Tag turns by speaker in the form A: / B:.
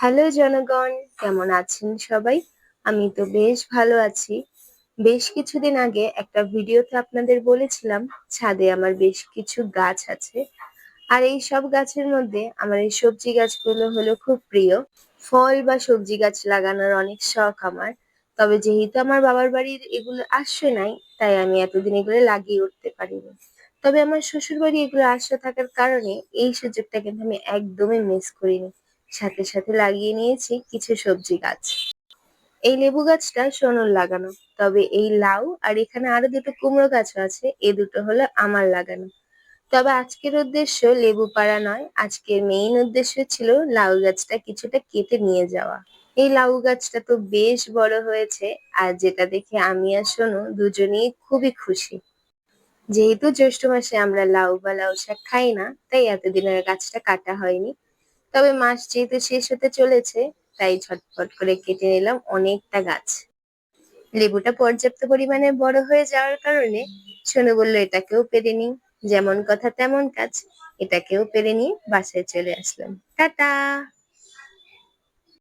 A: Hello জনগণ, কেমন আছেন সবাই? আমি তো বেশ ভালো আছি। বেশ কিছুদিন আগে একটা ভিডিওতে আপনাদের বলেছিলাম ছাদে আমার বেশ কিছু গাছ আছে। আর এই সব গাছের মধ্যে আমার এই সবজি গাছগুলো হলো খুব প্রিয়। ফল বা সবজি গাছ লাগানোর অনেক শখ আমার। তবে যেহেতু আমার বাবার বাড়ির এগুলো আশ্রয় নাই, তাই আমি এতদিন এগুলো লাগিয়ে উঠতে পারিনি। তবে আমার শ্বশুর বাড়ি এগুলো আশ্রয় থাকার কারণে এই সুযোগটা কিন্তু আমি একদমই মিস করিনি। সাথে সাথে লাগিয়ে নিয়েছি কিছু সবজি গাছ। এই লেবু গাছটা সোনর লাগানো। তবে এই লাউ আর এখানে আরো দুটো কুমড়ো গাছও আছে, এ দুটো হলো আমার লাগানো। তবে আজকের উদ্দেশ্য লেবু পাড়া নয়, আজকের মেইন উদ্দেশ্য ছিল লাউ গাছটা কিছুটা কেটে নিয়ে যাওয়া। এই লাউ গাছটা তো বেশ বড় হয়েছে, আর যেটা দেখে আমি আর সোনু দুজনেই খুবই খুশি। যেহেতু জ্যৈষ্ঠ মাসে আমরা লাউ বা লাউ শাক খাই না, তাই এতদিনের গাছটা কাটা হয়নি। তবে মাস যেহেতু শেষ হতে চলেছে, তাই ঝটপট করে কেটে নিলাম অনেকটা গাছ। লেবুটা পর্যাপ্ত পরিমাণে বড় হয়ে যাওয়ার কারণে সোনু বলল এটাকেও পেরে নিই। যেমন কথা তেমন কাজ, এটাকেও পেরে নিয়ে বাসায় চলে আসলাম। টাটা।